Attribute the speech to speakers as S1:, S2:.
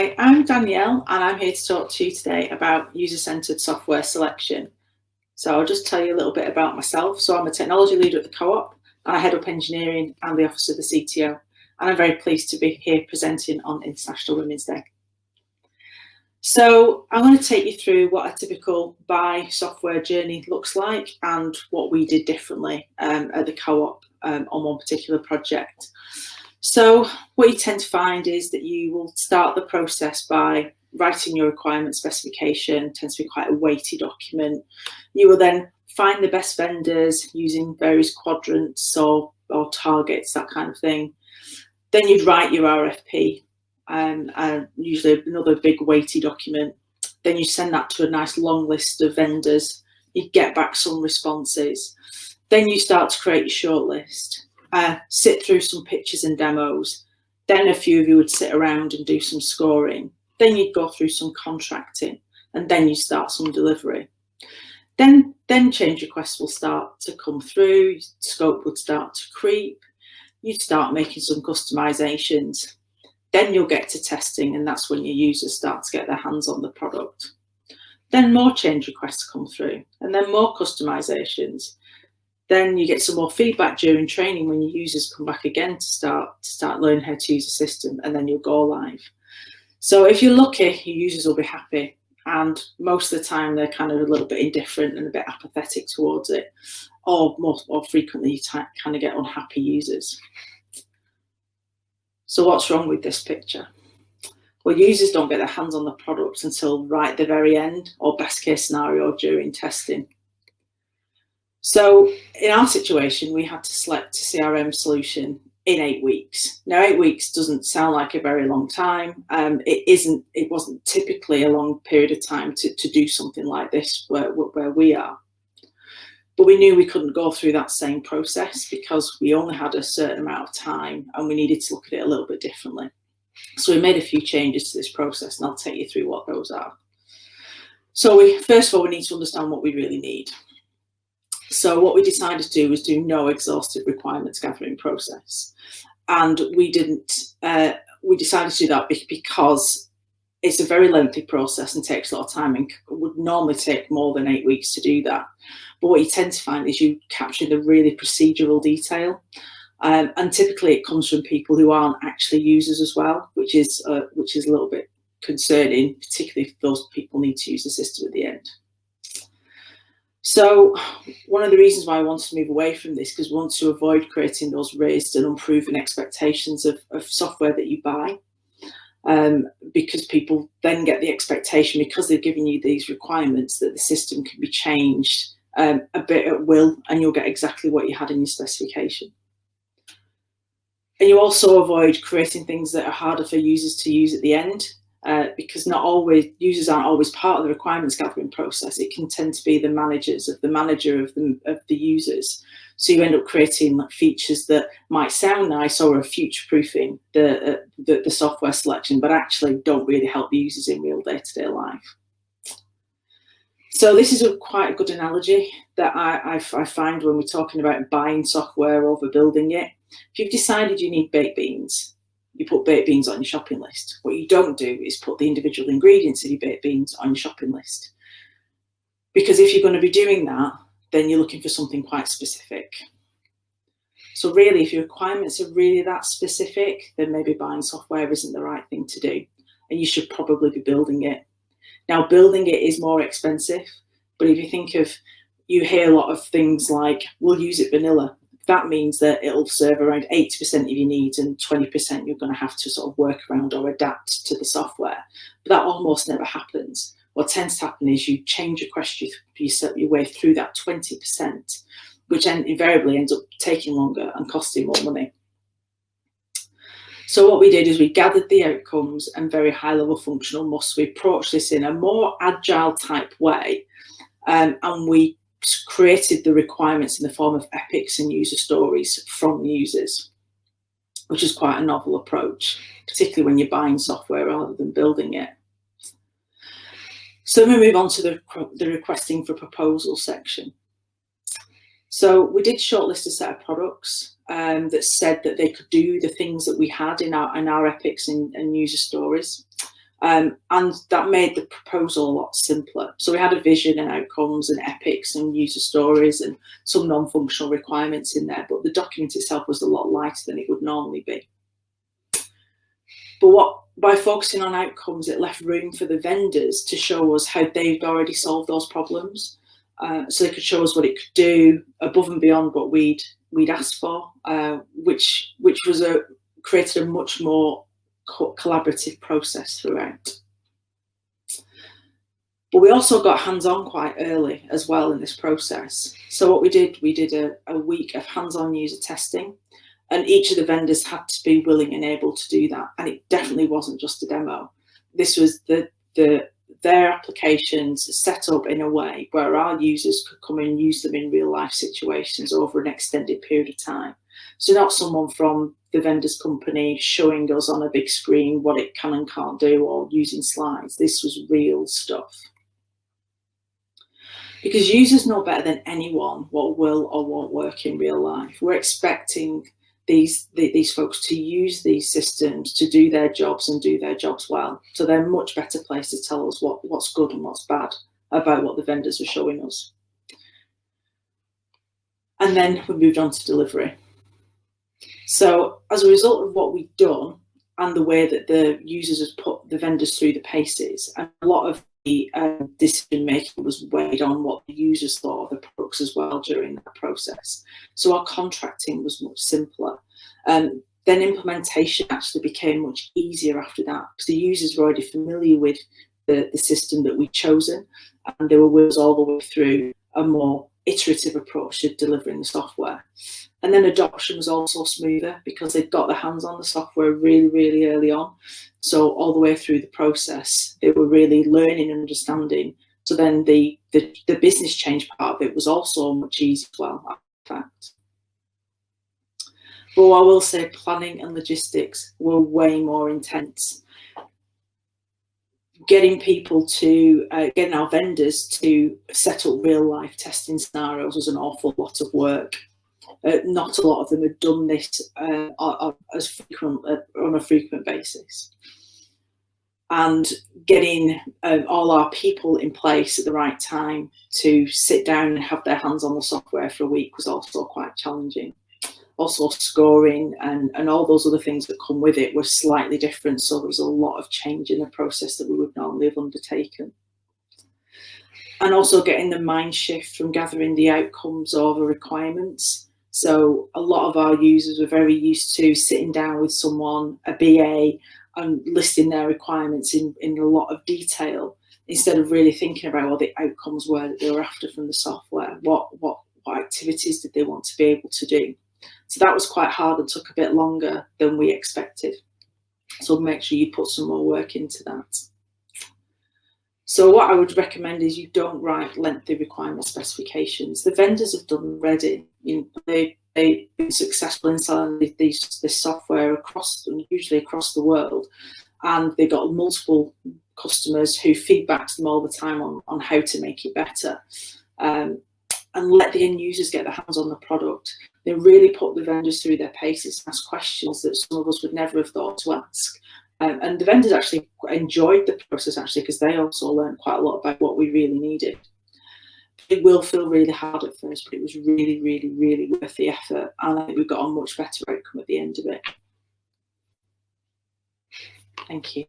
S1: Hi, I'm Danielle and I'm here to talk to you today about user-centered software selection. So I'll just tell you a little bit about myself. So I'm a technology leader at the Co-op and I head up engineering and the office of the CTO. And I'm very pleased to be here presenting on International Women's Day. So I'm going to take you through what a typical buy software journey looks like and what we did differently at the Co-op on one particular project. So what you tend to find is that you will start the process by writing your requirement specification. It tends to be quite a weighty document. You will then find the best vendors using various quadrants or targets, that kind of thing. Then you'd write your RFP, and usually another big weighty document. Then you send that to a nice long list of vendors. You get back some responses. Then you start to create your shortlist. Sit through some pitches and demos. Then a few of you would sit around and do some scoring. Then you'd go through some contracting, and then you start some delivery. Then change requests will start to come through. Scope would start to creep. You'd start making some customizations. Then you'll get to testing, and that's when your users start to get their hands on the product. Then more change requests come through, and then more customizations. Then you get some more feedback during training when your users come back again to start learning how to use the system, and then you'll go live. So if you're lucky, your users will be happy, and most of the time they're kind of a little bit indifferent and a bit apathetic towards it, or more frequently you kind of get unhappy users. So what's wrong with this picture? Well, users don't get their hands on the product until right at the very end, or best case scenario during testing. So in our situation, we had to select a CRM solution in 8 weeks. Now, 8 weeks doesn't sound like a very long time. It wasn't typically a long period of time to do something like this where we are. But we knew we couldn't go through that same process because we only had a certain amount of time and we needed to look at it a little bit differently. So we made a few changes to this process, and I'll take you through what those are. So first of all, we need to understand what we really need. So what we decided to do was do no exhaustive requirements gathering process. And we decided to do that because it's a very lengthy process and takes a lot of time and would normally take more than 8 weeks to do that. But what you tend to find is you capture the really procedural detail. And typically it comes from people who aren't actually users as well, which is a little bit concerning, particularly if those people need to use the system at the end. So one of the reasons why I wanted to move away from this, because we want to avoid creating those raised and unproven expectations of software that you buy, because people then get the expectation, because they've given you these requirements, that the system can be changed a bit at will, and you'll get exactly what you had in your specification. And you also avoid creating things that are harder for users to use at the end. Because users aren't always part of the requirements gathering process. It can tend to be the manager of the users. So you end up creating like features that might sound nice or are future-proofing the software selection, but actually don't really help the users in real day-to-day life. So this is quite a good analogy that I find when we're talking about buying software over building it. If you've decided you need baked beans, you put baked beans on your shopping list. What you don't do is put the individual ingredients of your baked beans on your shopping list. Because if you're going to be doing that, then you're looking for something quite specific. So really, if your requirements are really that specific, then maybe buying software isn't the right thing to do. And you should probably be building it. Now, building it is more expensive. But if you think of, you hear a lot of things like, we'll use it vanilla. That means that it'll serve around 80% of your needs and 20% you're going to have to sort of work around or adapt to the software. But that almost never happens. What tends to happen is you change requests, you set your way through that 20%, which invariably ends up taking longer and costing more money. So what we did is we gathered the outcomes and very high-level functional musts. We approached this in a more agile type way, and we created the requirements in the form of epics and user stories from users, which is quite a novel approach, particularly when you're buying software rather than building it. So then we move on to the requesting for proposal section. So we did shortlist a set of products that said that they could do the things that we had in our epics and user stories. And that made the proposal a lot simpler. So we had a vision and outcomes and epics and user stories and some non-functional requirements in there, but the document itself was a lot lighter than it would normally be. But by focusing on outcomes, it left room for the vendors to show us how they'd already solved those problems. So they could show us what it could do above and beyond what we'd asked for, which was created a much more collaborative process throughout. But we also got hands-on quite early as well in this process. So what we did a week of hands-on user testing, and each of the vendors had to be willing and able to do that. And it definitely wasn't just a demo. This was their applications set up in a way where our users could come and use them in real life situations over an extended period of time. So not someone from the vendor's company showing us on a big screen what it can and can't do, or using slides. This was real stuff. Because users know better than anyone what will or won't work in real life. We're expecting these folks to use these systems to do their jobs and do their jobs well. So they're much better placed to tell us what's good and what's bad about what the vendors are showing us. And then we moved on to delivery. So as a result of what we've done and the way that the users has put the vendors through the paces, and a lot of the decision making was weighed on what the users thought of the products as well during that process. So our contracting was much simpler. Then implementation actually became much easier after that, because the users were already familiar with the system that we'd chosen, and they were with us all the way through a more iterative approach to delivering the software. And then adoption was also smoother because they'd got their hands on the software really, really early on. So all the way through the process, they were really learning and understanding. So then the business change part of it was also much easier as well, in fact. But I will say planning and logistics were way more intense. Getting people to, getting our vendors to set up real life testing scenarios was an awful lot of work. Not a lot of them had done this on a frequent basis. And getting all our people in place at the right time to sit down and have their hands on the software for a week was also quite challenging. Also scoring and all those other things that come with it were slightly different. So there was a lot of change in the process that we would normally have undertaken. And also getting the mind shift from gathering the outcomes over requirements. So a lot of our users were very used to sitting down with someone, a BA, and listing their requirements in a lot of detail, instead of really thinking about what the outcomes were that they were after from the software. What activities did they want to be able to do? So that was quite hard and took a bit longer than we expected. So make sure you put some more work into that. So what I would recommend is you don't write lengthy requirement specifications. The vendors have done already. They've been successful in selling this software usually across the world, and they've got multiple customers who feedback to them all the time on how to make it better, and let the end users get their hands on the product. They really put the vendors through their paces, ask questions that some of us would never have thought to ask. And the vendors actually enjoyed the process, actually, because they also learned quite a lot about what we really needed. It will feel really hard at first, but it was really, really, really worth the effort. And I think we've got a much better outcome at the end of it. Thank you.